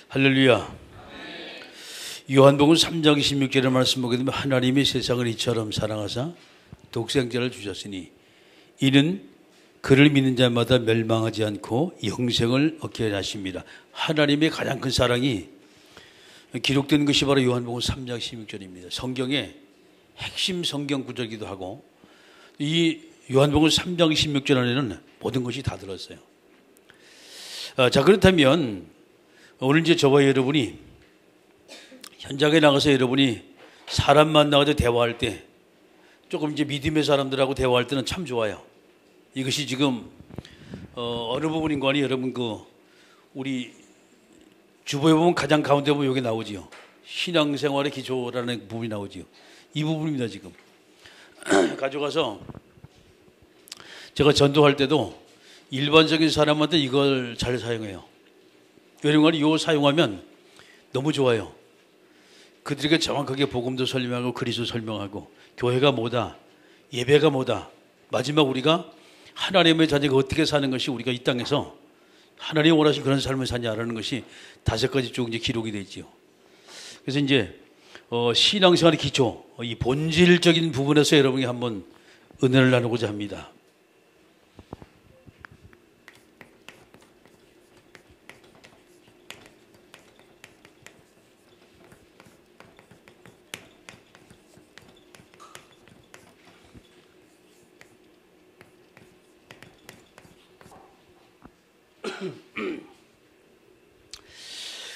할렐루야. 요한복음 3장 26절의 말씀 보게 되면 하나님이 세상을 이처럼 사랑하사 독생자를 주셨으니 이는 그를 믿는 자마다 멸망하지 않고 영생을 얻게 하십니다. 하나님의 가장 큰 사랑이 기록된 것이 바로 요한복음 3장 16절입니다. 성경의 핵심 성경 구절이기도 하고 이 요한복음 3장 16절 안에는 모든 것이 다 들었어요. 자, 그렇다면 오늘 이제 저와 여러분이 현장에 나가서 여러분이 사람 만나가지고 대화할 때 조금 이제 믿음의 사람들하고 대화할 때는 참 좋아요. 이것이 지금 어느 부분인 거 아니 여러분 우리 주보에 보면 가장 가운데 보면 여기 나오지요. 신앙생활의 기초라는 부분이 나오지요. 이 부분입니다 지금. 가져가서 제가 전도할 때도 일반적인 사람한테 이걸 잘 사용해요. 왜냐하면 이거 사용하면 너무 좋아요. 그들에게 정확하게 복음도 설명하고 그리스도 설명하고 교회가 뭐다, 예배가 뭐다, 마지막 우리가 하나님의 자녀가 어떻게 사는 것이 우리가 이 땅에서 하나님 원하신 그런 삶을 사냐라는 것이 5가지 쭉 이제 기록이 되어 있지요. 그래서 이제 신앙생활의 기초, 이 본질적인 부분에서 여러분이 한번 은혜를 나누고자 합니다.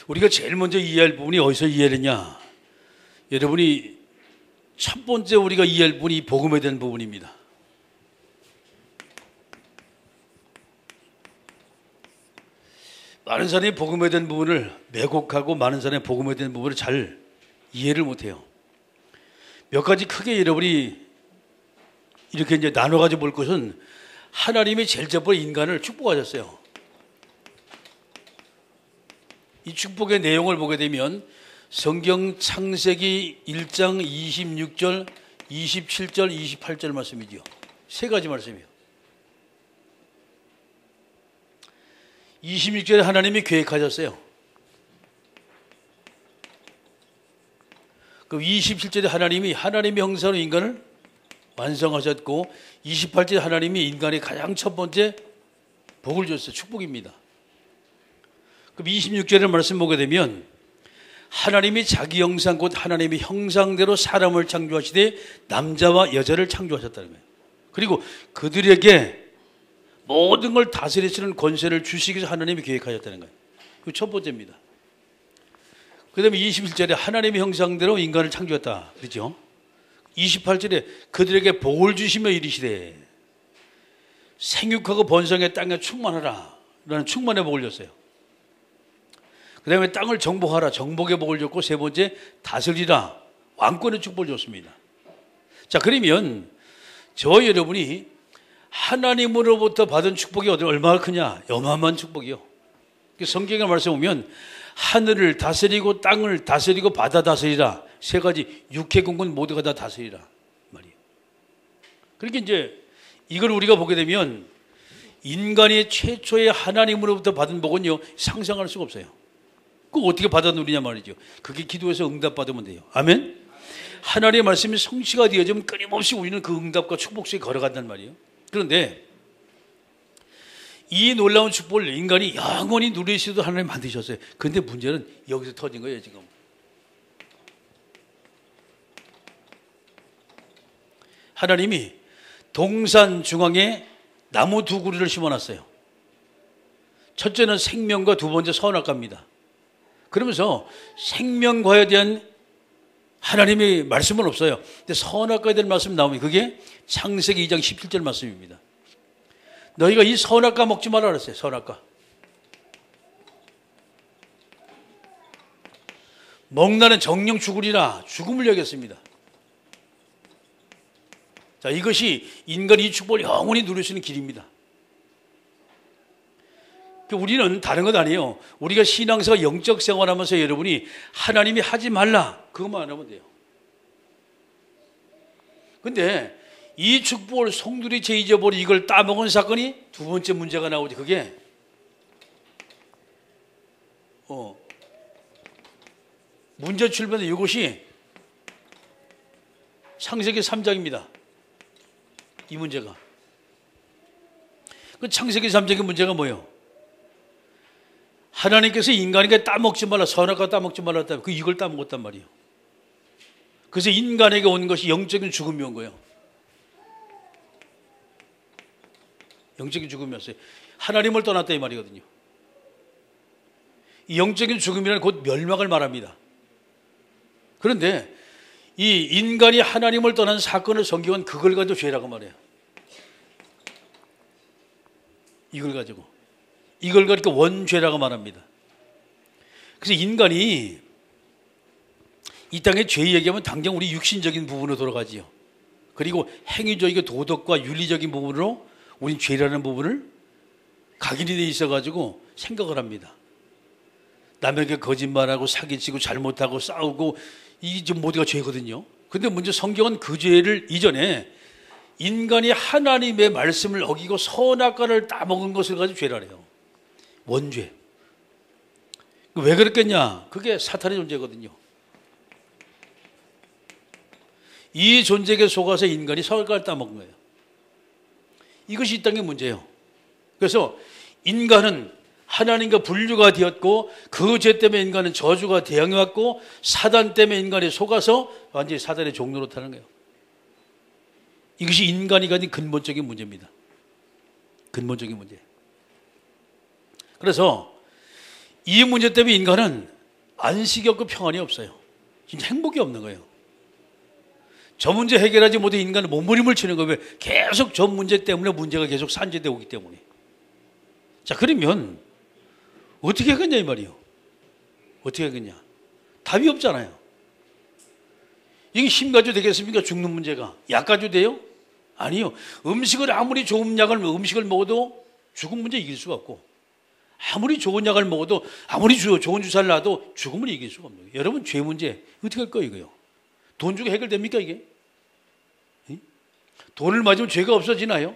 우리가 제일 먼저 이해할 부분이 어디서 이해했냐? 여러분이 첫 번째 우리가 이해할 부분이 복음에 대한 부분입니다. 많은 사람이 복음에 대한 부분을 왜곡하고 많은 사람이 복음에 대한 부분을 잘 이해를 못해요. 몇 가지 크게 여러분이 이렇게 이제 나눠가지고 볼 것은 하나님이 제일 첫 번째 인간을 축복하셨어요. 이 축복의 내용을 보게 되면 성경 창세기 1장 26절, 27절, 28절 말씀이죠. 3가지 말씀이에요. 26절에 하나님이 계획하셨어요. 그 27절에 하나님이 하나님의 형상으로 인간을 완성하셨고 28절에 하나님이 인간의 가장 첫 번째 복을 줬어요. 축복입니다. 그럼 26절의 말씀 보게 되면 하나님이 자기 형상 곧 하나님의 형상대로 사람을 창조하시되 남자와 여자를 창조하셨다는 거예요. 그리고 그들에게 모든 걸 다스리시는 권세를 주시기 위해서 하나님이 계획하셨다는 거예요. 그 첫 번째입니다. 그 다음에 21절에 하나님의 형상대로 인간을 창조했다. 그렇죠? 28절에 그들에게 복을 주시며 이르시되 생육하고 번성의 땅에 충만하라 라는 충만의 복을 줬어요. 그 다음에 땅을 정복하라, 정복의 복을 줬고, 3번째 다스리라, 왕권의 축복을 줬습니다. 자, 그러면 저와 여러분이 하나님으로부터 받은 축복이 얼마나 크냐? 어마어마한 축복이요. 성경의 말씀에 보면 하늘을 다스리고 땅을 다스리고 바다 다스리라, 3가지 육해공군 모두가 다 다스리라 말이에요. 그러니까 이제 이걸 우리가 보게 되면 인간이 최초의 하나님으로부터 받은 복은요 상상할 수가 없어요. 그거 어떻게 받아 누리냐 말이죠. 그게 기도해서 응답받으면 돼요. 아멘. 하나님의 말씀이 성취가 되어지면 끊임없이 우리는 그 응답과 축복 속에 걸어간단 말이에요. 그런데 이 놀라운 축복을 인간이 영원히 누리시도 하나님 만드셨어요. 그런데 문제는 여기서 터진 거예요 지금. 하나님이 동산 중앙에 나무 2그루를 심어놨어요. 첫째는 생명과 2번째 선악과입니다. 그러면서 생명과에 대한 하나님의 말씀은 없어요. 근데 선악과에 대한 말씀이 나오면 그게 창세기 2장 17절 말씀입니다. 너희가 이 선악과 먹지 말라 그랬어요. 선악과. 먹나는 정령 죽으리라, 죽음을 여겼습니다. 자, 이것이 인간이 이 축복을 영원히 누릴 수 있는 길입니다. 우리는 다른 것 아니에요. 우리가 신앙생활 영적 생활하면서 여러분이 하나님이 하지 말라 그것만 안 하면 돼요. 근데 이 축복을 송두리째 잊어버리고 이걸 따먹은 사건이 2번째 문제가 나오죠. 그게 문제 출발은 이것이 창세기 3장입니다. 이 문제가. 그 창세기 3장의 문제가 뭐예요? 하나님께서 인간에게 따먹지 말라, 선악과 따먹지 말라 했다면 그 이걸 따먹었단 말이에요. 그래서 인간에게 온 것이 영적인 죽음이 온 거예요. 영적인 죽음이었어요. 하나님을 떠났다 이 말이거든요. 이 영적인 죽음이란 곧 멸망을 말합니다. 그런데 이 인간이 하나님을 떠난 사건을 성경은 그걸 가지고 죄라고 말해요. 이걸 가지고 원죄라고 말합니다. 그래서 인간이 이 땅에 죄 얘기하면 당장 우리 육신적인 부분으로 돌아가지요. 그리고 행위적이고 도덕과 윤리적인 부분으로 우린 죄라는 부분을 각인이 돼 있어가지고 생각을 합니다. 남에게 거짓말하고 사기치고 잘못하고 싸우고 이게 모두가 죄거든요. 근데 먼저 성경은 그 죄를 이전에 인간이 하나님의 말씀을 어기고 선악과를 따먹은 것을 가지고 죄라래요. 원죄. 왜 그랬겠냐? 그게 사탄의 존재거든요. 이 존재에게 속아서 인간이 선악과를 따먹은 거예요. 이것이 이 땅의 문제예요. 그래서 인간은 하나님과 분류가 되었고 그 죄 때문에 인간은 저주가 대항해왔고 사단 때문에 인간이 속아서 완전히 사단의 종로로 타는 거예요. 이것이 인간이 가진 근본적인 문제입니다. 근본적인 문제. 그래서 이 문제 때문에 인간은 안식이 없고 평안이 없어요. 진짜 행복이 없는 거예요. 저 문제 해결하지 못해 인간은 몸부림을 치는 거예요. 왜? 계속 저 문제 때문에 문제가 계속 산재되어 오기 때문에. 자, 그러면 어떻게 하겠냐 이 말이에요. 어떻게 하겠냐. 답이 없잖아요. 이게 힘 가지고 되겠습니까? 죽는 문제가. 약 가지고 돼요? 아니요. 음식을 아무리 좋은 약을 음식을 먹어도 죽은 문제 이길 수가 없고 아무리 좋은 약을 먹어도 아무리 좋은 주사를 놔도 죽음을 이길 수가 없는 거예요. 여러분 죄 문제 어떻게 할 거예요 이거요? 돈 주고 해결됩니까 이게? 돈을 맞으면 죄가 없어지나요?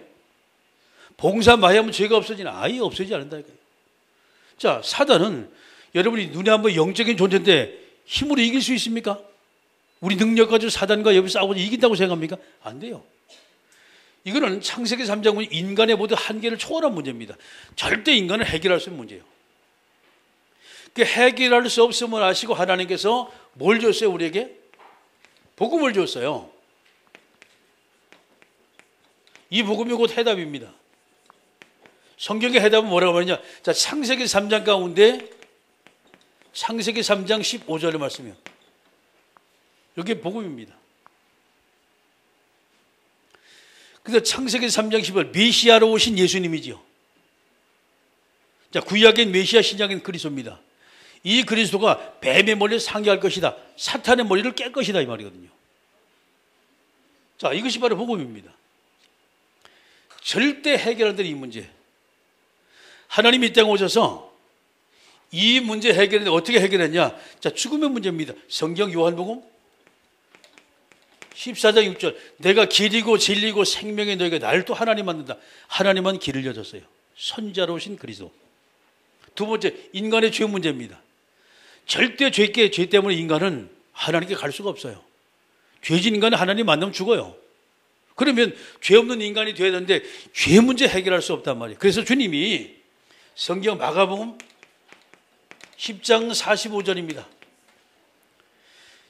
봉사 많이 하면 죄가 없어지나? 아예 없어지지 않는다니까요. 자, 사단은 여러분이 눈에 한번 영적인 존재인데 힘으로 이길 수 있습니까? 우리 능력 가지고 사단과 여비 싸우고 이긴다고 생각합니까? 안 돼요. 이거는 창세기 3장 인간의 모든 한계를 초월한 문제입니다. 절대 인간을 해결할 수 있는 문제예요. 그 해결할 수 없음을 아시고 하나님께서 뭘 줬어요 우리에게? 복음을 줬어요. 이 복음이 곧 해답입니다. 성경의 해답은 뭐라고 말하냐? 자, 창세기 3장 가운데 창세기 3장 15절의 말씀이요. 이게 복음입니다. 그래서 창세기 3장 15절 메시아로 오신 예수님이지요. 자, 구약엔 메시아, 신약엔 그리스도입니다. 이 그리스도가 뱀의 머리를 상기할 것이다. 사탄의 머리를 깰 것이다 이 말이거든요. 자, 이것이 바로 복음입니다. 절대 해결 안 되는 이 문제. 하나님이 이 땅에 오셔서 이 문제 해결했는데 어떻게 해결했냐? 자, 죽음의 문제입니다. 성경 요한복음 14장 6절 내가 길이고 진리고 생명의 너희가 날 또 하나님 만든다. 하나님은 길을 여셨어요. 선자로 오신 그리스도. 두 번째, 인간의 죄 문제입니다. 절대 죄 때문에 인간은 하나님께 갈 수가 없어요. 죄진 인간은 하나님 만나면 죽어요. 그러면 죄 없는 인간이 되어야 되는데 죄 문제 해결할 수 없단 말이에요. 그래서 주님이 성경 마가복음 10장 45절입니다.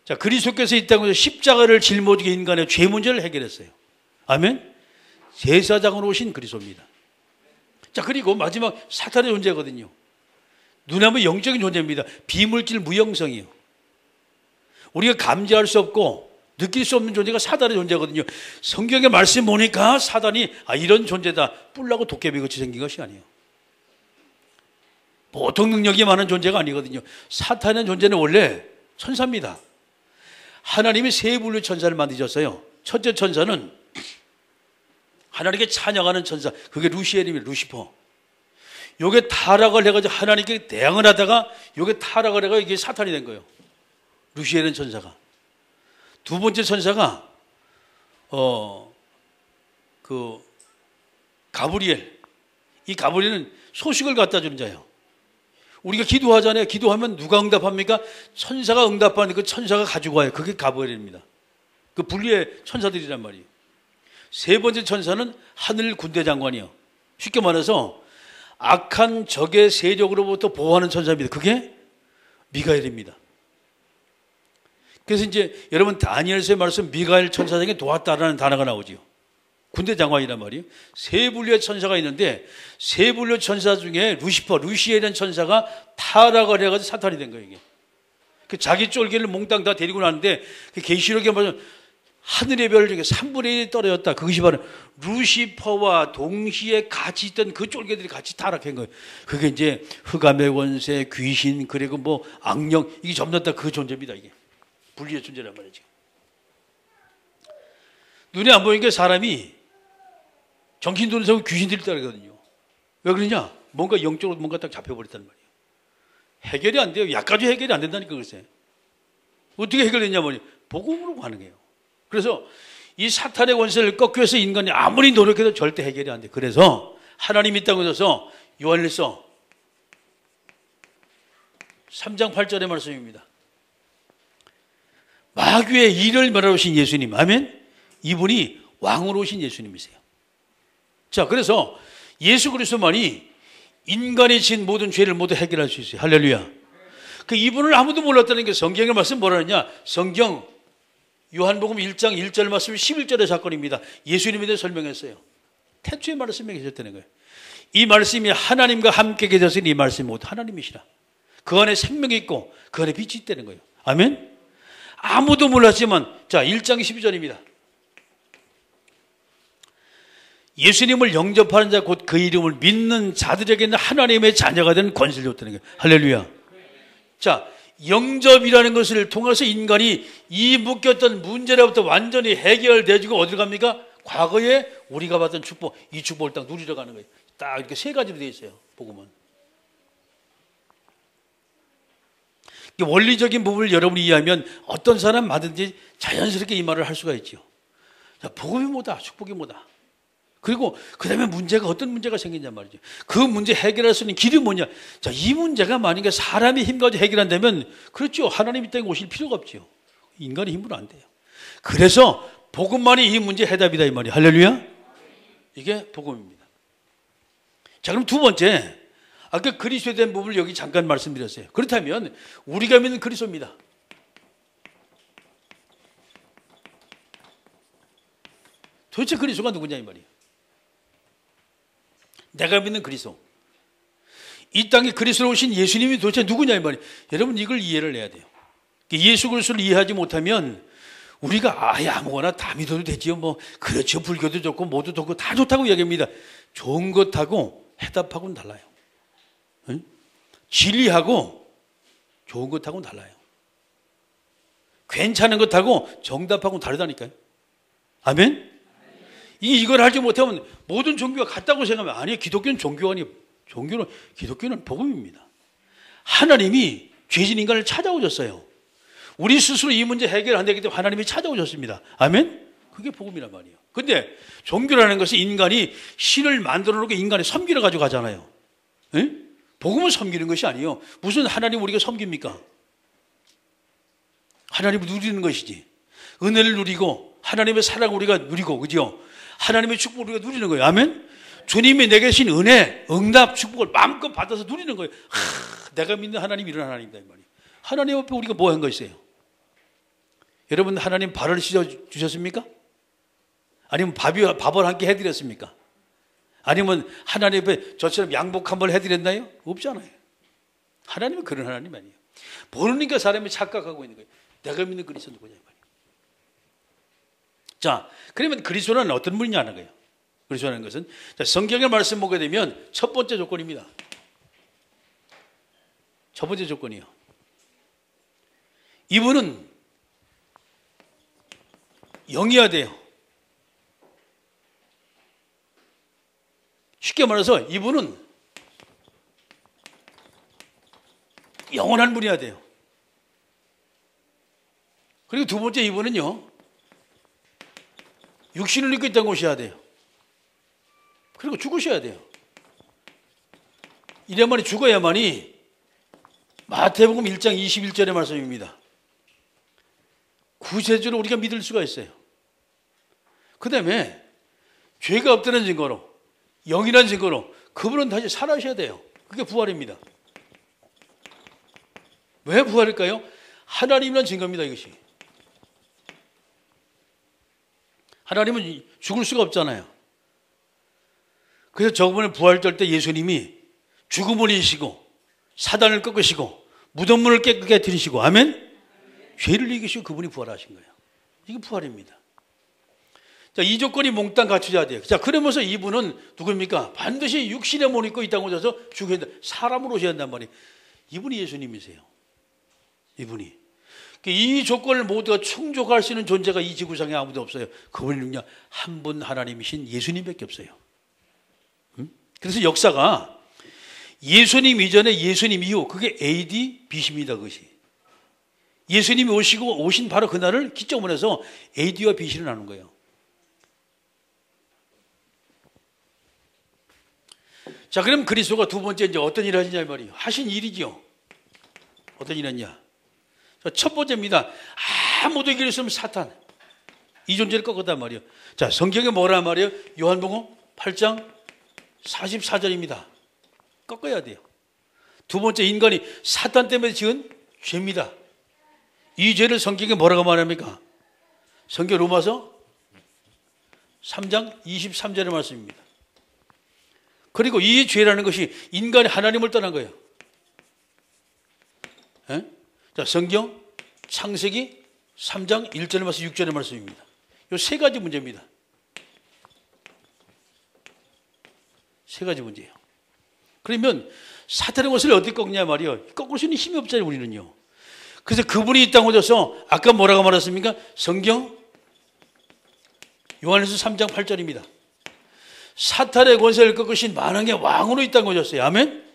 자, 그리스도께서 이 땅에서 십자가를 짊어지고 인간의 죄 문제를 해결했어요. 아멘. 제사장으로 오신 그리스도입니다. 자, 그리고 마지막 사탄의 존재거든요. 눈에 하면 영적인 존재입니다. 비물질 무형성이요. 우리가 감지할 수 없고 느낄 수 없는 존재가 사단의 존재거든요. 성경의 말씀 보니까 사단이 이런 존재다. 뿔나고 도깨비같이 생긴 것이 아니에요. 보통 능력이 많은 존재가 아니거든요. 사탄의 존재는 원래 천사입니다. 하나님이 세 분류의 천사를 만드셨어요. 첫째 천사는 하나님께 찬양하는 천사. 그게 루시엘입니다. 루시퍼. 요게 타락을 해가지고 하나님께 대항을 하다가 요게 타락을 해가지고 이게 사탄이 된 거예요. 루시엘은 천사가. 두 번째 천사가 가브리엘. 이 가브리엘은 소식을 갖다 주는 자예요. 우리가 기도하잖아요. 기도하면 누가 응답합니까? 천사가 응답하는 그 천사가 가지고 와요. 그게 가브리엘입니다. 그 분리의 천사들이란 말이에요. 세 번째 천사는 하늘 군대 장관이요. 쉽게 말해서 악한 적의 세력으로부터 보호하는 천사입니다. 그게 미가엘입니다. 그래서 이제 여러분 다니엘서의 말씀 미가엘 천사에게 도왔다라는 단어가 나오지요. 군대 장관이란 말이에요. 세 분류의 천사가 있는데 세 분류 천사 중에 루시엘이라는 천사가 타락을 해가지고 사탄이 된 거예요. 이게. 그 자기 쫄개를 몽땅 다 데리고 나는데 그 계시록에 보면 하늘의 별 중에 3분의 1이 떨어졌다. 그것이 바로 루시퍼와 동시에 같이 있던 그 쫄개들이 같이 타락한 거예요. 그게 이제 흑암의 권세, 귀신, 그리고 뭐 악령, 이게 전부 다 그 존재입니다. 이게 분리의 존재란 말이죠. 눈에 안 보이는 게 사람이 정신 돈을 세우고 귀신들이 따르거든요. 왜 그러냐? 뭔가 영적으로 뭔가 딱 잡혀버렸단 말이에요. 해결이 안 돼요. 약까지 해결이 안 된다니까 글쎄. 어떻게 해결됐냐면 복음으로 가능해요. 그래서 이 사탄의 권세를 꺾기 위해서 인간이 아무리 노력해도 절대 해결이 안 돼요. 그래서 하나님이 있다고 해서 요한일서 3장 8절의 말씀입니다. 마귀의 일을 멸하신 예수님. 아멘? 이분이 왕으로 오신 예수님이세요. 자, 그래서 예수 그리스도만이 인간이 진 모든 죄를 모두 해결할 수 있어요. 할렐루야. 그 이분을 아무도 몰랐다는 게 성경의 말씀 뭐라 하냐? 성경 요한복음 1장 1절 말씀 11절의 사건입니다. 예수님에 대해 설명했어요. 태초의 말씀에 계셨다는 거예요. 이 말씀이 하나님과 함께 계셨으니 이 말씀이 모두 하나님이시라. 그 안에 생명이 있고 그 안에 빛이 있다는 거예요. 아멘? 아무도 몰랐지만 자 1장 12절입니다. 예수님을 영접하는 자 곧 그 이름을 믿는 자들에게는 하나님의 자녀가 되는 권세를 줬다는 거예요. 할렐루야. 자, 영접이라는 것을 통해서 인간이 이 묶였던 문제로부터 완전히 해결되지고 어디로 갑니까? 과거에 우리가 받던 축복, 이 축복을 딱 누리러 가는 거예요. 딱 이렇게 세 가지로 되어 있어요. 복음은. 원리적인 부분을 여러분이 이해하면 어떤 사람 마든지 자연스럽게 이 말을 할 수가 있죠. 자, 복음이 뭐다? 축복이 뭐다? 그리고 그 다음에 문제가 어떤 문제가 생기냐 말이죠. 그 문제 해결할 수 있는 길이 뭐냐. 자, 이 문제가 만약에 사람의 힘 가지고 해결한다면 그렇죠. 하나님이 땅에 오실 필요가 없죠. 인간의 힘으로 안 돼요. 그래서 복음만이 이 문제 해답이다 이 말이에요. 할렐루야. 이게 복음입니다. 자, 그럼 두 번째, 아까 그리스도에 대한 부분을 여기 잠깐 말씀드렸어요. 그렇다면 우리가 믿는 그리스도입니다. 도대체 그리스도가 누구냐 이 말이에요. 내가 믿는 그리스도. 이 땅에 그리스도로 오신 예수님이 도대체 누구냐 이 말이에요. 여러분 이걸 이해를 해야 돼요. 예수 그리스도를 이해하지 못하면 우리가 아예 아무거나 다 믿어도 되지요. 뭐 그렇죠. 불교도 좋고 뭐도 좋고 다 좋다고 이야기합니다. 좋은 것하고 해답하고는 달라요. 응? 진리하고 좋은 것하고는 달라요. 괜찮은 것하고 정답하고는 다르다니까요. 아멘? 이걸 알지 못하면 모든 종교가 같다고 생각하면 아니에요. 기독교는 종교가 아니에요. 기독교는 복음입니다. 하나님이 죄진 인간을 찾아오셨어요. 우리 스스로 이 문제 해결 안 되기 때문에 하나님이 찾아오셨습니다. 아멘? 그게 복음이란 말이에요. 근데 종교라는 것은 인간이 신을 만들어 놓고 인간의 섬기러 가지고 가잖아요. 에? 복음은 섬기는 것이 아니에요. 무슨 하나님 우리가 섬깁니까? 하나님을 누리는 것이지. 은혜를 누리고 하나님의 사랑을 우리가 누리고 그죠? 하나님의 축복을 우리가 누리는 거예요. 아멘? 주님이 내게 주신 은혜, 응답, 축복을 마음껏 받아서 누리는 거예요. 내가 믿는 하나님이 이런 하나님이다 이 말이에요. 하나님 앞에 우리가 뭐 한 거 있어요? 여러분 하나님 발을 씻어 주셨습니까? 아니면 밥을 함께 해드렸습니까? 아니면 하나님 앞에 저처럼 양복 한번 해드렸나요? 없잖아요. 하나님은 그런 하나님 아니에요. 모르니까 사람이 착각하고 있는 거예요. 내가 믿는 그리스도 누구냐 이 말이에요. 자, 그러면 그리스도는 어떤 분이냐는 거예요. 그리스도라는 것은 자, 성경의 말씀 보게 되면 첫 번째 조건입니다. 첫 번째 조건이요. 이분은 영이어야 돼요. 쉽게 말해서 이분은 영원한 분이어야 돼요. 그리고 두 번째 이분은요. 육신을 입고 이 땅에 오셔야 돼요. 그리고 죽으셔야 돼요. 이래야만이 죽어야만이 마태복음 1장 21절의 말씀입니다. 구세주로 우리가 믿을 수가 있어요. 그 다음에 죄가 없다는 증거로, 영이라는 증거로 그분은 다시 살아셔야 돼요. 그게 부활입니다. 왜 부활일까요? 하나님이라는 증거입니다. 이것이. 하나님은 죽을 수가 없잖아요. 그래서 저번에 부활절 때 예수님이 죽음을 이기시고 사단을 꺾으시고 무덤문을 깨끗게 들이시고 아멘? 죄를 이기시고 그분이 부활하신 거예요. 이게 부활입니다. 자, 이 조건이 몽땅 갖춰져야 돼요. 자, 그러면서 이분은 누구입니까? 반드시 육신의 몸을 입고 이 땅에 오셔서 죽어야 된다. 사람으로 오셔야 한단 말이에요. 이분이 예수님이세요. 이분이. 이 조건을 모두가 충족할 수 있는 존재가 이 지구상에 아무도 없어요. 그분은요, 한 분 하나님이신 예수님밖에 없어요. 그래서 역사가 예수님 이전에 예수님 이후, 그게 AD, BC입니다. 그것이. 예수님이 오신 바로 그날을 기점으로 해서 AD와 BC를 나눈 거예요. 자, 그럼 그리스도가 두 번째 이제 어떤 일을 하시냐 말이에요. 하신 일이죠. 어떤 일 했냐. 첫 번째입니다. 아무도 이길 수 없는 사탄. 이 존재를 꺾었단 말이에요. 자, 성경에 뭐라 말이에요? 요한복음 8장 44절입니다. 꺾어야 돼요. 두 번째, 인간이 사탄 때문에 지은 죄입니다. 이 죄를 성경에 뭐라고 말합니까? 성경 로마서 3장 23절의 말씀입니다. 그리고 이 죄라는 것이 인간이 하나님을 떠난 거예요. 에? 자, 성경 창세기 3장 1절의 말씀, 6절의 말씀입니다. 이 세 가지 문제입니다. 세 가지 문제예요. 그러면 사탄의 것을 어떻게 꺾냐 말이요. 꺾을 수 있는 힘이 없잖아요, 우리는요. 그래서 그분이 이 땅에 오셔서 아까 뭐라고 말했습니까? 성경 요한일서 3장 8절입니다. 사탄의 권세를 꺾으신 만왕의 왕으로 이 땅에 오셨어요. 아멘?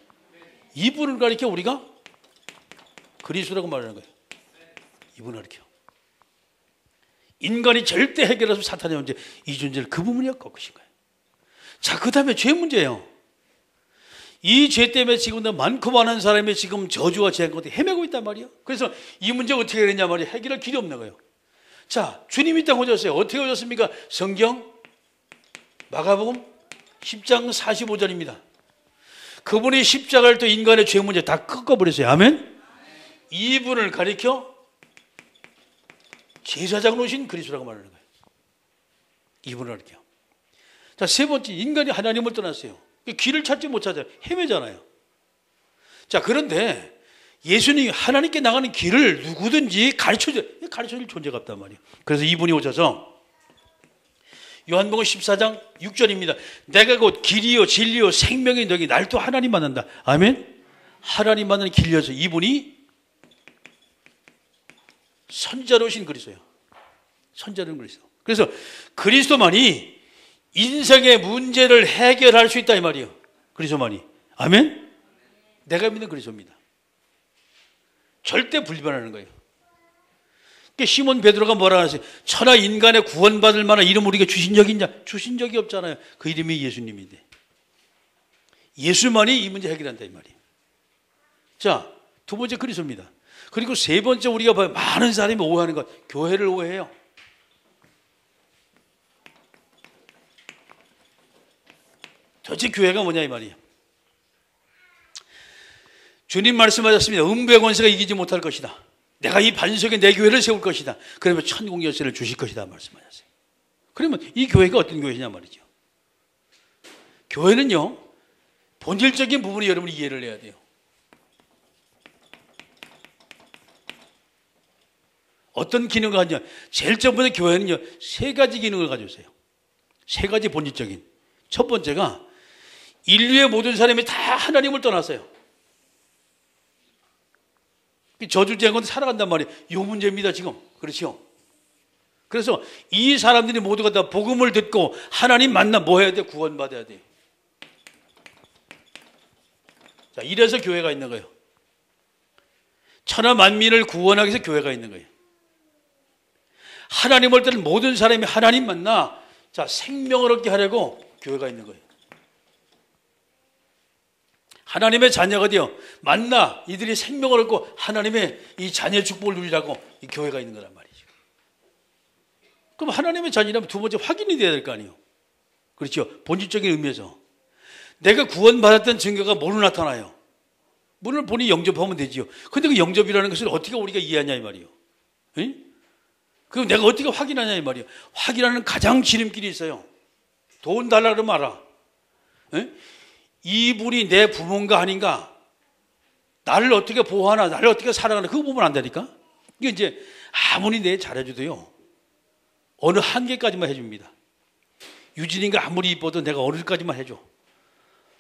이분을 가리켜 우리가 그리스도라고 말하는 거예요. 이분을 가리켜. 인간이 절대 해결할 수 없는 사탄의 문제, 이 존재를 그 부분이 꺾으신 거예요. 자, 그 다음에 죄 문제예요. 이 죄 때문에 지금도 많고 많은 사람이 지금 저주와 재앙 가운데 헤매고 있단 말이에요. 그래서 이 문제 어떻게 되냐 말이에요. 해결할 길이 없는 거예요. 자, 주님이 이 땅에 오셨어요. 어떻게 오셨습니까? 성경 마가복음 10장 45절입니다. 그분이 십자가를 또 인간의 죄 문제 다 꺾어버렸어요. 아멘? 이분을 가리켜 제사장으로 오신 그리스도라고 말하는 거예요. 이분을 가리켜. 자, 세 번째, 인간이 하나님을 떠났어요. 길을 찾지 못하잖아요. 헤매잖아요. 자, 그런데 예수님이 하나님께 나가는 길을 누구든지 가르쳐줄 존재가 없단 말이에요. 그래서 이분이 오셔서 요한복음 14장 6절입니다. 내가 곧 길이요 진리요 생명이 너희 날 또 하나님 만난다. 아멘? 하나님 만나는 길이어서 이분이 선자로 오신 그리스도예요. 선자는 그리스도. 그래서 그리스도만이 인생의 문제를 해결할 수 있다 이 말이에요. 그리스도만이. 아멘? 내가 믿는 그리스도입니다. 절대 불변하는 거예요. 시몬 베드로가 뭐라 하세요? 천하 인간의 구원받을 만한 이름 우리에게 주신 적이 있냐? 주신 적이 없잖아요. 그 이름이 예수님인데. 예수만이 이 문제 해결한다 이 말이에요. 자, 두 번째 그리스도입니다. 그리고 세 번째 우리가 봐요. 많은 사람이 오해하는 것. 교회를 오해해요. 도대체 교회가 뭐냐 이 말이에요. 주님 말씀하셨습니다. 음부의 권세가 이기지 못할 것이다. 내가 이 반석에 내 교회를 세울 것이다. 그러면 천국 열쇠를 주실 것이다 말씀하셨어요. 그러면 이 교회가 어떤 교회냐 말이죠. 교회는요, 본질적인 부분이 여러분이 이해를 해야 돼요. 어떤 기능을 하냐. 제일 첫 번째 교회는요, 세 가지 기능을 가지고 있어요. 세 가지 본질적인. 첫 번째가 인류의 모든 사람이 다 하나님을 떠났어요. 저주제한 건데 살아간단 말이에요. 이 문제입니다 지금. 그렇죠? 그래서 이 사람들이 모두가 다 복음을 듣고 하나님 만나 뭐 해야 돼? 구원받아야 돼요. 자, 이래서 교회가 있는 거예요. 천하 만민을 구원하기 위해서 교회가 있는 거예요. 하나님을 떠난 모든 사람이 하나님 만나 생명을 얻게 하려고 교회가 있는 거예요. 하나님의 자녀가 되어 만나 이들이 생명을 얻고 하나님의 이 자녀의 축복을 누리라고 이 교회가 있는 거란 말이죠. 그럼 하나님의 자녀라면 두 번째 확인이 돼야 될 거 아니에요. 그렇죠. 본질적인 의미에서 내가 구원받았던 증거가 뭐로 나타나요? 문을 보니 영접하면 되지요. 근데 그 영접이라는 것을 어떻게 우리가 이해하냐 이 말이에요. 그럼 내가 어떻게 확인하냐 이 말이에요. 확인하는 가장 지름길이 있어요. 돈 달라 그러면 알아. 이분이 내 부모인가 아닌가, 나를 어떻게 보호하나, 나를 어떻게 사랑하나, 그거 보면 안다니까. 이게 이제 아무리 내 잘해줘도요, 어느 한계까지만 해줍니다. 유진이가 아무리 이뻐도 내가 어느 까지만 해줘.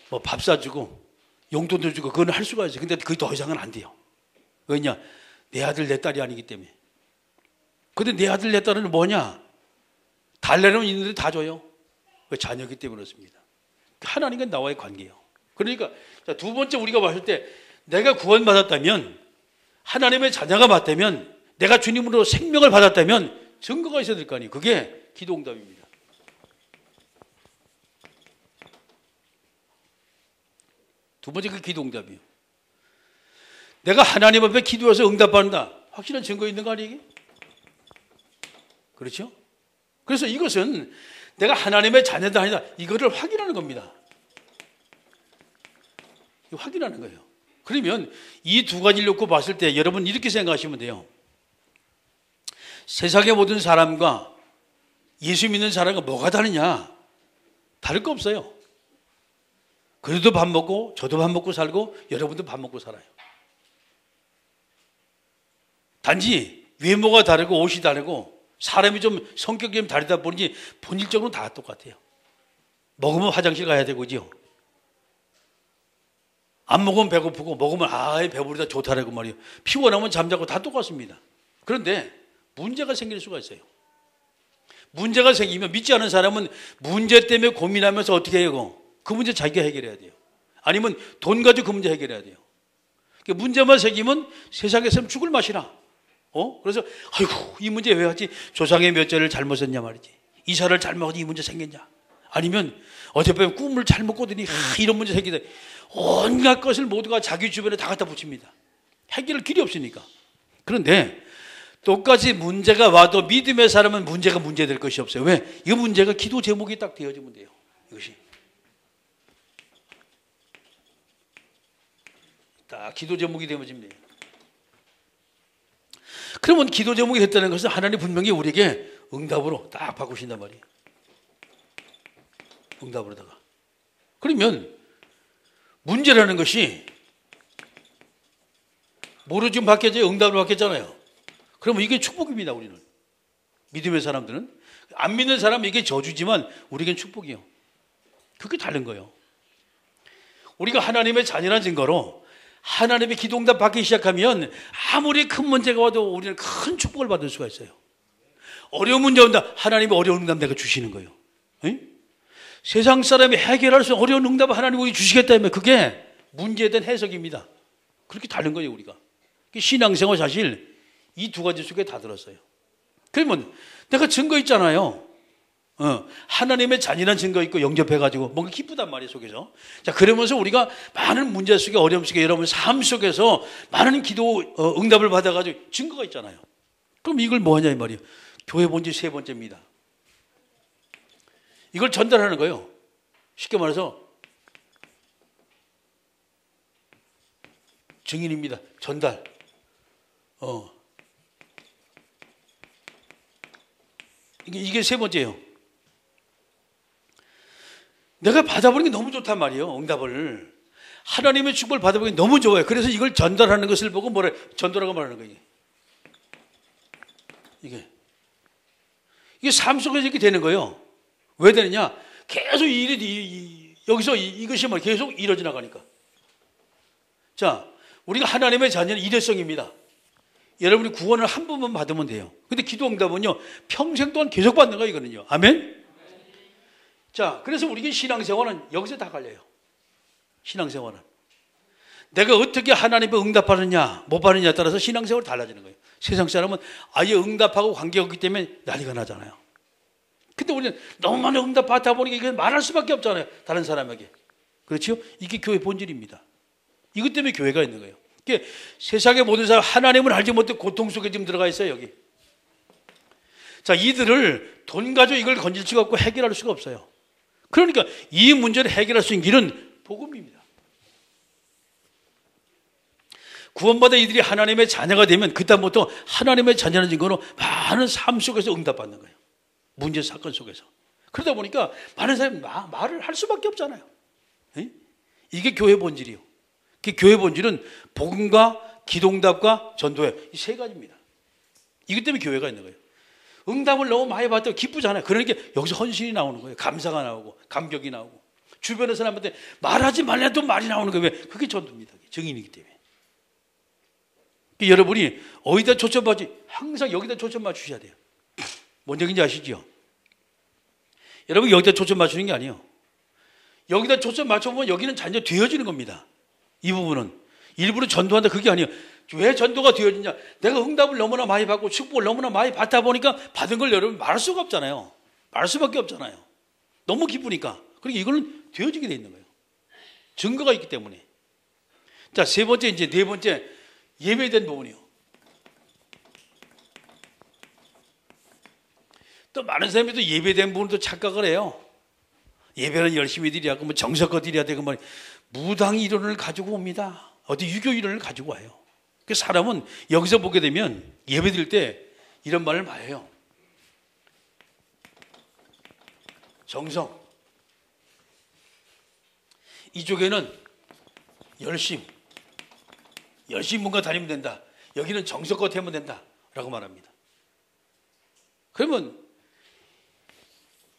뭐 밥 사주고 용돈도 주고 그건 할 수가 있어요. 근데 그게 더 이상은 안 돼요. 왜냐? 내 아들 내 딸이 아니기 때문에. 근데 내 아들 내 딸은 뭐냐? 달래는 있는데 다 줘요. 왜? 자녀이기 때문에 그렇습니다. 하나님과 나와의 관계예요. 그러니까 두 번째 우리가 봤을 때 내가 구원받았다면, 하나님의 자녀가 맞다면, 내가 주님으로 생명을 받았다면 증거가 있어야 될 거 아니에요. 그게 기도응답입니다. 두 번째 그 기도응답이에요. 내가 하나님 앞에 기도해서 응답받는다. 확실한 증거 있는 거 아니에요? 그렇죠? 그래서 이것은 내가 하나님의 자녀다 아니다, 이거를 확인하는 겁니다. 확인하는 거예요. 그러면 이 두 가지를 놓고 봤을 때 여러분 이렇게 생각하시면 돼요. 세상의 모든 사람과 예수 믿는 사람과 뭐가 다르냐? 다를 거 없어요. 그래도 밥 먹고 저도 밥 먹고 살고 여러분도 밥 먹고 살아요. 단지 외모가 다르고 옷이 다르고 사람이 좀 성격이 좀 다르다 보니 본질적으로 다 똑같아요. 먹으면 화장실 가야 되고요. 안 먹으면 배고프고, 먹으면 배부르다 좋다라고 말이에요. 피곤하면 잠자고 다 똑같습니다. 그런데 문제가 생길 수가 있어요. 문제가 생기면 믿지 않은 사람은 문제 때문에 고민하면서 어떻게 해요? 그 문제 자기가 해결해야 돼요. 아니면 돈 가지고 그 문제 해결해야 돼요. 문제만 생기면 세상에서 죽을 맛이라. 그래서 아이고 이 문제 왜 하지? 조상의 몇 절을 잘못 썼냐 말이지. 이사를 잘못하니 이 문제 생겼냐? 아니면 어젯밤에 꿈을 잘못 꿔더니 이런 문제 생기다. 온갖 것을 모두가 자기 주변에 다 갖다 붙입니다. 해결할 길이 없으니까. 그런데 똑같이 문제가 와도 믿음의 사람은 문제가 문제될 것이 없어요. 왜? 이 문제가 기도 제목이 딱 되어지면 돼요. 이것이 딱 기도 제목이 되어지면 돼요. 그러면 기도 제목이 됐다는 것은 하나님 분명히 우리에게 응답으로 딱 바꾸신단 말이에요. 응답으로다가. 그러면 문제라는 것이 뭐로 지금 바뀌어져요? 응답으로 바뀌었잖아요. 그러면 이게 축복입니다. 우리는 믿음의 사람들은. 안 믿는 사람은 이게 저주지만 우리에겐 축복이에요. 그게 다른 거예요. 우리가 하나님의 자녀라는 증거로 하나님의 기도응답 받기 시작하면 아무리 큰 문제가 와도 우리는 큰 축복을 받을 수가 있어요. 어려운 문제 온다. 하나님이 어려운 응답 내가 주시는 거예요. 응? 세상 사람이 해결할 수 없는 어려운 응답을 하나님이 우리 주시겠다면 그게 문제에 대한 해석입니다. 그렇게 다른 거예요. 우리가 신앙생활 사실 이 두 가지 속에 다 들었어요. 그러면 내가 증거 있잖아요. 하나님의 잔인한 증거 있고 영접해가지고 뭔가 기쁘단 말이에요. 속에서. 자, 그러면서 우리가 많은 문제 속에, 어려움 속에, 여러분 삶 속에서 많은 기도 응답을 받아가지고 증거가 있잖아요. 그럼 이걸 뭐 하냐 이 말이에요. 교회 본질 세 번째입니다. 이걸 전달하는 거예요. 쉽게 말해서 증인입니다. 전달. 이게 세 번째예요. 내가 받아보는 게 너무 좋단 말이에요. 응답을. 하나님의 축복을 받아보는 게 너무 좋아요. 그래서 이걸 전달하는 것을 보고 뭐래? 전도라고 말하는 거예요. 이게 삶 속에서 이렇게 되는 거예요. 왜 되느냐? 계속 여기서 이것이 뭐 계속 이루어져 나가니까. 자, 우리가 하나님의 자녀는 일회성입니다. 여러분이 구원을 한 번만 받으면 돼요. 근데 기도 응답은요, 평생 동안 계속 받는 거예요, 이거는요. 아멘? 자, 그래서 우리가 신앙생활은 여기서 다 갈려요. 신앙생활은. 내가 어떻게 하나님의 응답하느냐, 못 받느냐에 따라서 신앙생활이 달라지는 거예요. 세상 사람은 아예 응답하고 관계가 없기 때문에 난리가 나잖아요. 근데 우리는 너무 많은 응답 받다 보니까 이게 말할 수밖에 없잖아요. 다른 사람에게. 그렇죠? 이게 교회 본질입니다. 이것 때문에 교회가 있는 거예요. 그러니까 세상의 모든 사람 하나님을 알지 못해 고통 속에 지금 들어가 있어요. 여기. 자, 이들을 돈 가지고 이걸 건질 수가 없고 해결할 수가 없어요. 그러니까 이 문제를 해결할 수 있는 길은 복음입니다. 구원받아 이들이 하나님의 자녀가 되면 그다음부터 하나님의 자녀는 증거로 많은 삶 속에서 응답받는 거예요. 문제 사건 속에서. 그러다 보니까 많은 사람이 말을 할 수밖에 없잖아요. 에? 이게 교회 본질이에요. 교회 본질은 복음과 기도응답과 전도회 이 세 가지입니다. 이것 때문에 교회가 있는 거예요. 응답을 너무 많이 받다가 기쁘잖아요. 그러니까 여기서 헌신이 나오는 거예요. 감사가 나오고 감격이 나오고 주변의 사람한테 말하지 말라도 말이 나오는 거예요. 왜? 그게 전도입니다. 증인이기 때문에. 여러분이 어디다 초점 맞지? 항상 여기다 초점 맞추셔야 돼요. 뭔 얘기인지 아시죠? 여러분 여기다 초점 맞추는 게 아니에요. 여기다 초점 맞춰보면 여기는 잔여 되어지는 겁니다. 이 부분은 일부러 전도한다 그게 아니에요. 왜 전도가 되어지냐? 내가 응답을 너무나 많이 받고 축복을 너무나 많이 받다 보니까 받은 걸 여러분 말할 수가 없잖아요. 말할 수밖에 없잖아요. 너무 기쁘니까. 그러니까 이거는 되어지게 돼 있는 거예요. 증거가 있기 때문에. 자, 세 번째 이제 네 번째 예배된 부분이요. 또 많은 사람이 또 예배된 부분도 착각을 해요. 예배는 열심히 드려야 뭐 정성껏 드려야 되고 뭐 무당 이론을 가지고 옵니다. 어디 유교 이론을 가지고 와요. 그 사람은 여기서 보게 되면 예배 드릴 때 이런 말을 많이 해요. 정성. 이쪽에는 열심 뭔가 다니면 된다. 여기는 정성껏 하면 된다. 라고 말합니다. 그러면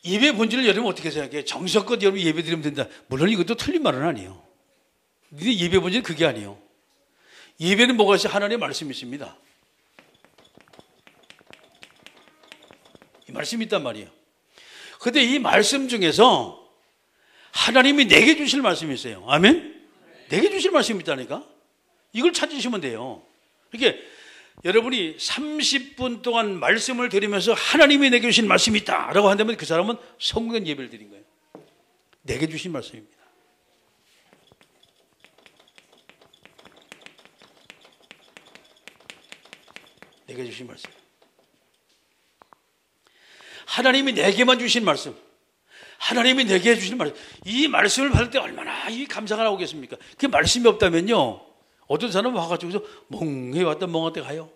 예배 본질을 여러분 어떻게 생각해요? 정성껏 여러분 예배 드리면 된다. 물론 이것도 틀린 말은 아니에요. 근데 예배 본질은 그게 아니에요. 예배는 뭐가 있어요? 하나님의 말씀이 있습니다. 이 말씀이 있단 말이에요. 근데 이 말씀 중에서 하나님이 내게 주실 말씀이 있어요. 아멘? 내게 주실 말씀이 있다니까? 이걸 찾으시면 돼요. 이렇게 여러분이 30분 동안 말씀을 드리면서 하나님이 내게 주신 말씀이 있다라고 한다면 그 사람은 성공된 예배를 드린 거예요. 내게 주신 말씀입니다. 내게 주신 말씀. 하나님이 내게만 주신 말씀. 하나님이 내게 해주신 말씀. 이 말씀을 받을 때 얼마나 이 감사가 나오겠습니까? 그 말씀이 없다면요. 어떤 사람은 와가지고서 멍해 왔다 멍한테 가요.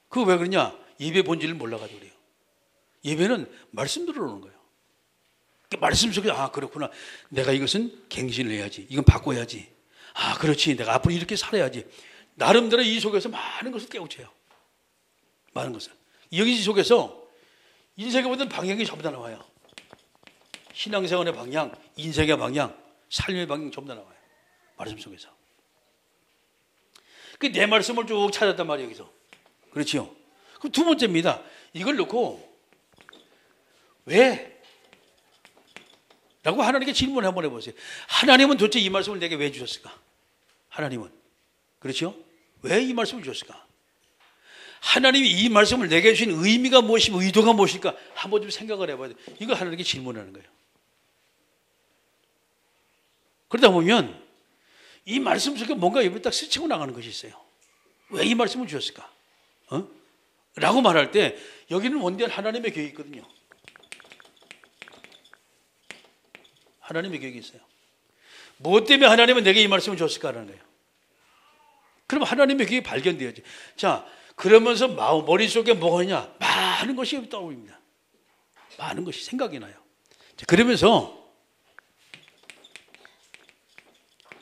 그거 왜 그러냐? 예배 본질을 몰라가지고 그래요. 예배는 말씀 들어오는 거예요. 그 말씀 속에 그렇구나. 내가 이것은 갱신을 해야지. 이건 바꿔야지. 그렇지. 내가 앞으로 이렇게 살아야지. 나름대로 이 속에서 많은 것을 깨우쳐요. 많은 것을. 여기 속에서 인생의 모든 방향이 전부 다 나와요. 신앙생활의 방향, 인생의 방향, 삶의 방향 전부 다 나와요. 말씀 속에서. 내 말씀을 쭉 찾았단 말이에요, 여기서. 그렇죠? 그럼 두 번째입니다. 이걸 놓고, 왜? 라고 하나님께 질문을 한번 해보세요. 하나님은 도대체 이 말씀을 내게 왜 주셨을까? 하나님은. 그렇죠? 왜 이 말씀을 주셨을까? 하나님이 이 말씀을 내게 주신 의미가 무엇이고 의도가 무엇일까? 한번 좀 생각을 해봐야 돼요. 이걸 하나님께 질문하는 거예요. 그러다 보면 이 말씀 속에 뭔가 입에 딱 스치고 나가는 것이 있어요. 왜 이 말씀을 주셨을까? 라고 말할 때 여기는 원대한 하나님의 계획이 있거든요. 하나님의 계획이 있어요. 무엇 때문에 하나님은 내게 이 말씀을 주셨을까라는 거예요. 그럼 하나님의 계획이 발견되어야지. 자, 그러면서 머릿속에 뭐가 있냐? 많은 것이 떠오릅니다. 많은 것이 생각이 나요. 자, 그러면서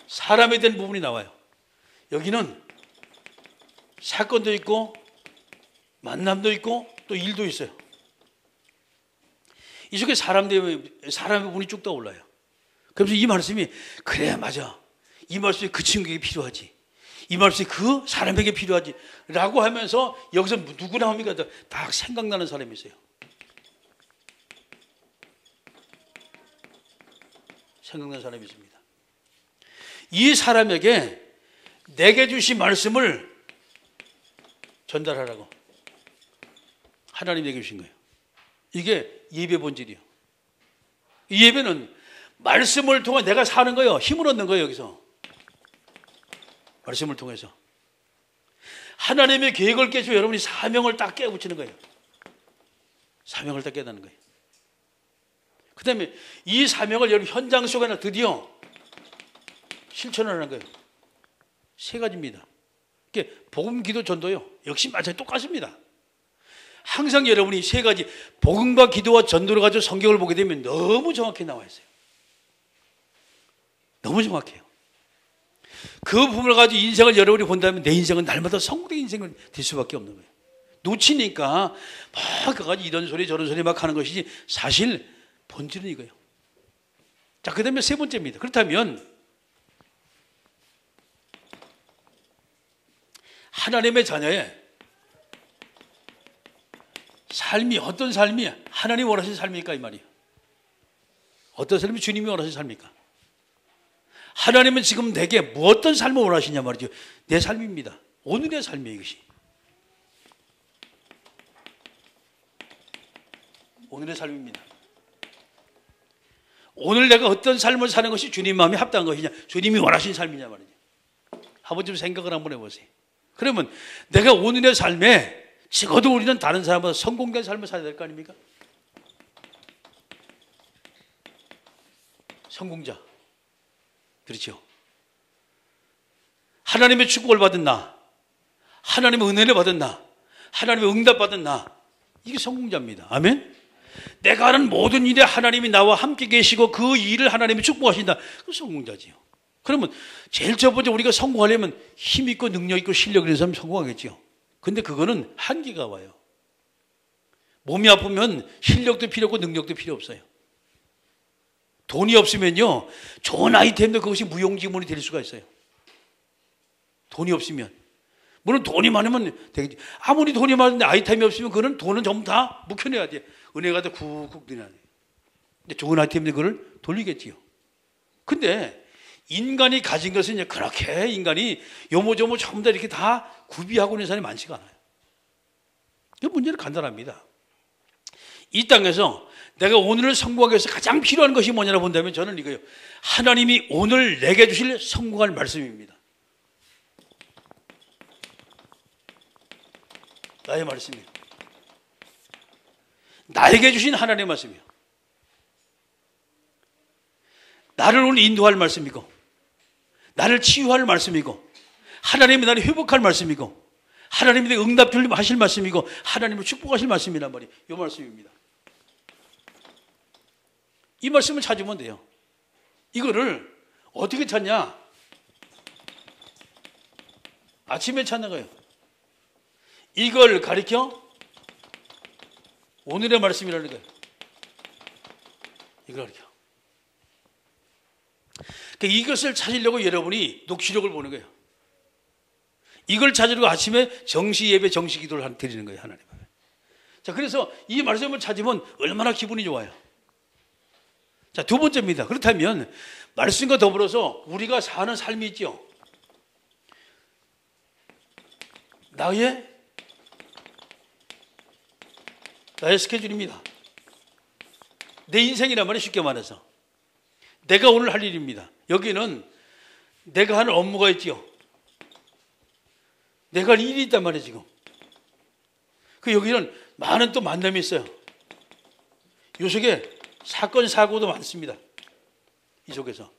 사람에 대한 부분이 나와요. 여기는 사건도 있고 만남도 있고 또 일도 있어요. 이 속에 사람의 부분이 쭉 떠올라요. 그래서 이 말씀이 그래 맞아. 이 말씀이 그 친구에게 필요하지. 이 말씀이 그 사람에게 필요하지. 라고 하면서 여기서 누구 나옵니까? 딱 생각나는 사람이 있어요. 생각나는 사람이 있습니다. 이 사람에게 내게 주신 말씀을 전달하라고 하나님 내게 주신 거예요. 이게 예배 본질이에요. 이 예배는 말씀을 통해 내가 사는 거예요. 힘을 얻는 거예요. 여기서 말씀을 통해서. 하나님의 계획을 깨주고 여러분이 사명을 딱 깨우치는 거예요. 사명을 딱 깨닫는 거예요. 그 다음에 이 사명을 여러분 현장 속에는 드디어 실천을 하는 거예요. 세 가지입니다. 복음, 기도, 전도요. 역시 마찬가지 똑같습니다. 항상 여러분이 세 가지 복음과 기도와 전도를 가지고 성경을 보게 되면 너무 정확히 나와 있어요. 너무 정확해요. 그 부분을 가지고 인생을 여러분이 본다면 내 인생은 날마다 성공된 인생이 될 수밖에 없는 거예요. 놓치니까 막 그가지 이런 소리 저런 소리 막 하는 것이지 사실 본질은 이거예요. 자, 그 다음에 세 번째입니다. 그렇다면 하나님의 자녀의 삶이 어떤 삶이 하나님 원하시는 삶입니까? 이 말이에요. 어떤 삶이 주님이 원하시는 삶입니까? 하나님은 지금 내게 뭐 어떤 삶을 원하시냐 말이죠. 내 삶입니다. 오늘의 삶이에요, 이것이. 오늘의 삶입니다. 오늘 내가 어떤 삶을 사는 것이 주님 마음에 합당한 것이냐, 주님이 원하시는 삶이냐 말이죠. 한번 좀 생각을 한번 해보세요. 그러면 내가 오늘의 삶에 적어도 우리는 다른 사람보다 성공된 삶을 살아야 될 거 아닙니까? 성공자. 그렇죠. 하나님의 축복을 받은 나, 하나님의 은혜를 받은 나, 하나님의 응답 받은 나, 이게 성공자입니다. 아멘? 내가 하는 모든 일에 하나님이 나와 함께 계시고 그 일을 하나님이 축복하신다. 그 성공자지요. 그러면 제일 첫 번째 우리가 성공하려면 힘 있고 능력 있고 실력 있는 사람이 성공하겠죠. 근데 그거는 한계가 와요. 몸이 아프면 실력도 필요 없고 능력도 필요 없어요. 돈이 없으면요, 좋은 아이템도 그것이 무용지물이 될 수가 있어요. 돈이 없으면. 물론 돈이 많으면 되겠지. 아무리 돈이 많은데 아이템이 없으면 그거는 돈은 전부 다 묵혀내야 돼요. 은혜가 다 쿡쿡 늘어나야 돼요. 근데 좋은 아이템인데 그걸 돌리겠지요. 근데 인간이 가진 것은 이제 그렇게 인간이 요모조모 전부 다 이렇게 다 구비하고 있는 사람이 많지가 않아요. 이 문제는 간단합니다. 이 땅에서 내가 오늘을 성공하기 위해서 가장 필요한 것이 뭐냐고 본다면 저는 이거예요. 하나님이 오늘 내게 주실 성공할 말씀입니다. 나의 말씀이에요. 나에게 주신 하나님의 말씀이에요. 나를 오늘 인도할 말씀이고, 나를 치유할 말씀이고, 하나님이 나를 회복할 말씀이고, 하나님이 내게 응답 하실 말씀이고, 하나님을 축복하실 말씀이란 말이에요. 이 말씀입니다. 이 말씀을 찾으면 돼요. 이거를 어떻게 찾냐? 아침에 찾는 거예요. 이걸 가리켜 오늘의 말씀이라는 거예요. 이걸 가리켜. 그러니까 이것을 찾으려고 여러분이 녹취록을 보는 거예요. 이걸 찾으려고 아침에 정시 예배, 정시 기도를 드리는 거예요, 하나님. 자, 그래서 이 말씀을 찾으면 얼마나 기분이 좋아요. 자, 두 번째입니다. 그렇다면 말씀과 더불어서 우리가 사는 삶이 있죠. 나의 스케줄입니다. 내 인생이란 말이 쉽게 말해서 내가 오늘 할 일입니다. 여기는 내가 하는 업무가 있지요. 내가 할 일이 있단 말이에요, 지금. 그 여기는 많은 또 만남이 있어요. 이 속에 사건, 사고도 많습니다. 이 속에서.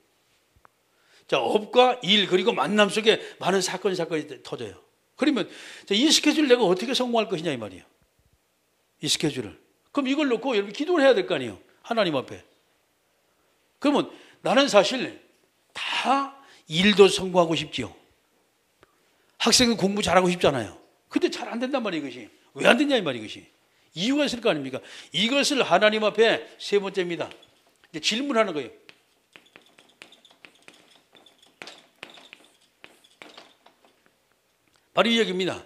자, 업과 일, 그리고 만남 속에 많은 사건이 터져요. 그러면 이 스케줄을 내가 어떻게 성공할 것이냐, 이 말이에요. 이 스케줄을. 그럼 이걸 놓고 여러분 기도를 해야 될 거 아니에요. 하나님 앞에. 그러면 나는 사실 다 일도 성공하고 싶지요. 학생은 공부 잘하고 싶잖아요. 근데 잘 안 된단 말이에요, 이것이. 왜 안 됐냐, 이 말이에요, 이것이. 이유가 있을 거 아닙니까? 이것을 하나님 앞에 세 번째입니다. 이제 질문하는 거예요. 바로 이 얘기입니다.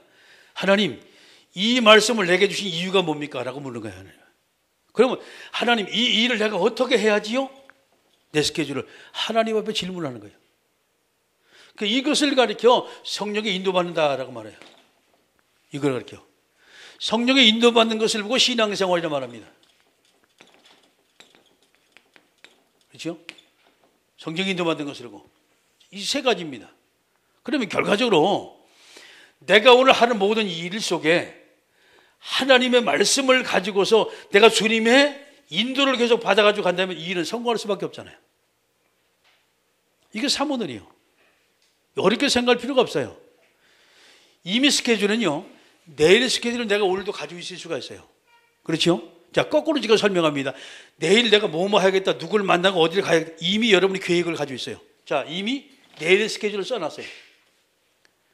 하나님, 이 말씀을 내게 주신 이유가 뭡니까? 라고 묻는 거예요, 하나님. 그러면 하나님, 이 일을 내가 어떻게 해야지요? 내 스케줄을 하나님 앞에 질문하는 거예요. 이것을 가리켜 성령의 인도받는다라고 말해요. 이걸 가리켜. 성령의 인도받는 것을 보고 신앙생활이라고 말합니다. 그렇죠? 성령의 인도받는 것을 보고. 이 세 가지입니다. 그러면 결과적으로 내가 오늘 하는 모든 이 일 속에 하나님의 말씀을 가지고서 내가 주님의 인도를 계속 받아가지고 간다면 이 일은 성공할 수밖에 없잖아요. 이게 사모늘이에요. 어렵게 생각할 필요가 없어요. 이미 스케줄은요, 내일 스케줄은 내가 오늘도 가지고 있을 수가 있어요. 그렇죠? 자, 거꾸로 제가 설명합니다. 내일 내가 뭐뭐 해야겠다, 누구를 만나고 어디를 가야겠다. 이미 여러분이 계획을 가지고 있어요. 자, 이미 내일의 스케줄을 써놨어요.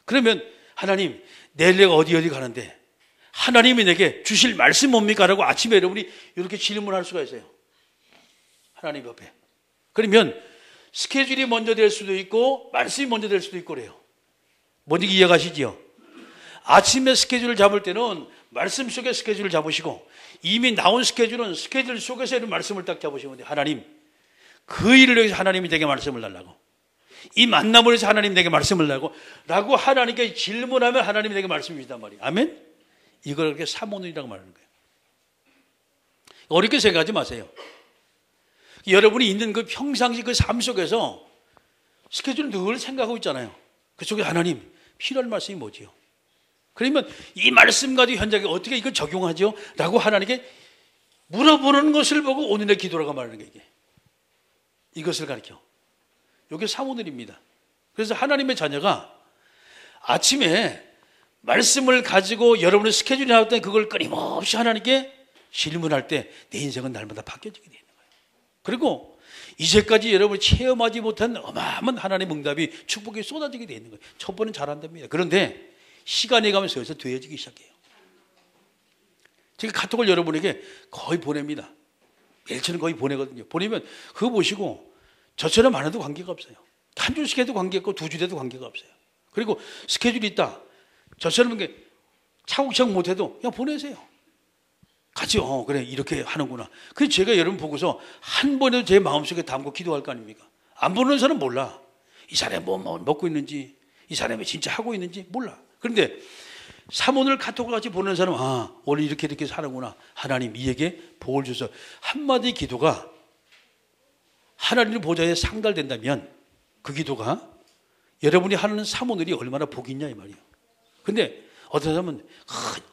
그러면 하나님, 내일 내가 어디 가는데 하나님이 내게 주실 말씀 뭡니까? 라고 아침에 여러분이 이렇게 질문할 수가 있어요. 하나님 옆에. 그러면 스케줄이 먼저 될 수도 있고 말씀이 먼저 될 수도 있고 그래요. 뭔지 이해가시죠? 아침에 스케줄을 잡을 때는 말씀 속에 스케줄을 잡으시고 이미 나온 스케줄은 스케줄 속에서 이런 말씀을 딱 잡으시면 돼요. 하나님, 그 일을 위해서 하나님이 내게 말씀을 달라고. 이 만남을 위해서 하나님 내게 말씀을 달라고 라고 하나님께 질문하면 하나님이 내게 말씀이 주단 말이에요. 아멘? 이걸 그렇게 사모눈이라고 말하는 거예요. 어렵게 생각하지 마세요. 여러분이 있는 그 평상시 그 삶 속에서 스케줄을 늘 생각하고 있잖아요. 그 속에 하나님, 필요한 말씀이 뭐지요? 그러면 이 말씀 가지고 현장에 어떻게 이걸 적용하죠? 라고 하나님께 물어보는 것을 보고 오늘의 기도라고 말하는 게 이것을 가르쳐. 이게 사모들입니다. 그래서 하나님의 자녀가 아침에 말씀을 가지고 여러분의 스케줄이 나올 때 그걸 끊임없이 하나님께 질문할 때 내 인생은 날마다 바뀌어지게 되는 거예요. 그리고 이제까지 여러분이 체험하지 못한 어마어마한 하나님의 응답이 축복이 쏟아지게 되는 거예요. 첫 번은 잘한답니다. 그런데 시간이 가면서 여기서 되어지기 시작해요. 제가 카톡을 여러분에게 거의 보냅니다. 매일처럼 거의 보내거든요. 보내면 그거 보시고 저처럼 안 해도 관계가 없어요. 한 주씩 해도 관계 없고 두 주 해도 관계가 없어요. 그리고 스케줄이 있다. 저처럼 차곡차곡 못해도 그냥 보내세요. 같이 그래 이렇게 하는구나. 그래서 제가 여러분 보고서 한 번에도 제 마음속에 담고 기도할 거 아닙니까? 안 보는 사람은 몰라. 이 사람이 뭐 먹고 있는지, 이 사람이 진짜 하고 있는지 몰라. 그런데 사모늘 카톡을 같이 보는 사람은 오늘 이렇게 사는구나. 하나님 이에게 복을 줘서 한마디 기도가 하나님 보좌에 상달된다면 그 기도가 여러분이 하는 사모늘이 얼마나 복이 있냐 이 말이에요. 근데 어떤 사람은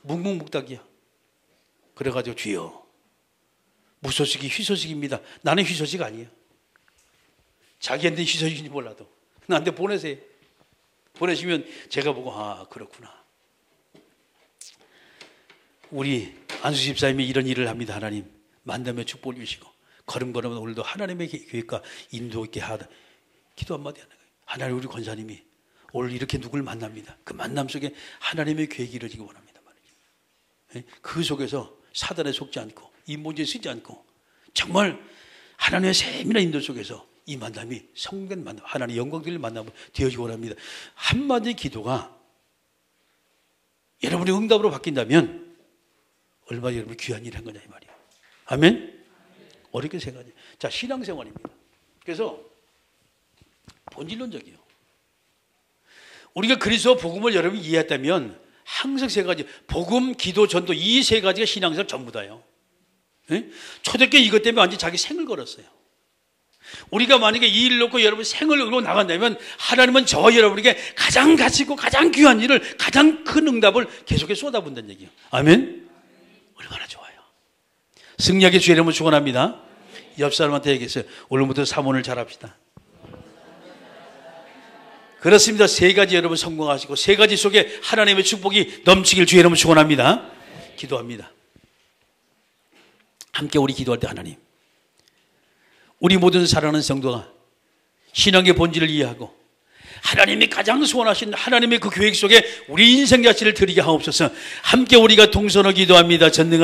묵묵묵닥이야. 그래가지고 주여 무소식이 희소식입니다. 나는 희소식 아니에요. 자기한테 희소식인지 몰라도 나한테 보내세요. 보내시면 제가 보고 그렇구나. 우리 안수 집사님이 이런 일을 합니다. 하나님 만남의 축복을 주시고 걸음걸음 오늘도 하나님의 계획과 인도 있게 하다. 기도 한마디 하는 거예요. 하나님 우리 권사님이 오늘 이렇게 누구를 만납니다. 그 만남 속에 하나님의 계획이 이루어지기 원합니다. 말이죠. 그 속에서 사단에 속지 않고 인본주의에 쓰지 않고 정말 하나님의 세밀한 인도 속에서 이 만남이 성공된 만남, 하나님의 영광들을 만나면 되어지기 원합니다. 한마디 기도가 여러분의 응답으로 바뀐다면 얼마나 여러분이 귀한 일을 한 거냐 이 말이에요. 아멘? 어렵게 생각하죠. 자, 신앙생활입니다. 그래서 본질론적이에요. 우리가 그리스도 복음을 여러분이 이해했다면 항상 세 가지, 복음, 기도, 전도 이 세 가지가 신앙생활 전부 다예요. 초대교회 이것 때문에 완전히 자기 생을 걸었어요. 우리가 만약에 이 일을 놓고 여러분 생을 걸고 나간다면 하나님은 저와 여러분에게 가장 가치 있고 가장 귀한 일을, 가장 큰 응답을 계속해서 쏟아붓는다는 얘기예요. 아멘? 얼마나 좋아요. 승리하게 주의 이름으로 축원합니다. 옆 사람한테 얘기했어요. 오늘부터 사모를 잘합시다. 그렇습니다. 세 가지 여러분 성공하시고 세 가지 속에 하나님의 축복이 넘치길 주의 이름으로 축원합니다. 기도합니다. 함께 우리 기도할 때 하나님, 우리 모든 사랑하는 성도가 신앙의 본질을 이해하고 하나님이 가장 소원하신 하나님의 그 계획 속에 우리 인생 자체를 드리게 하옵소서. 함께 우리가 동서로 기도합니다. 전능한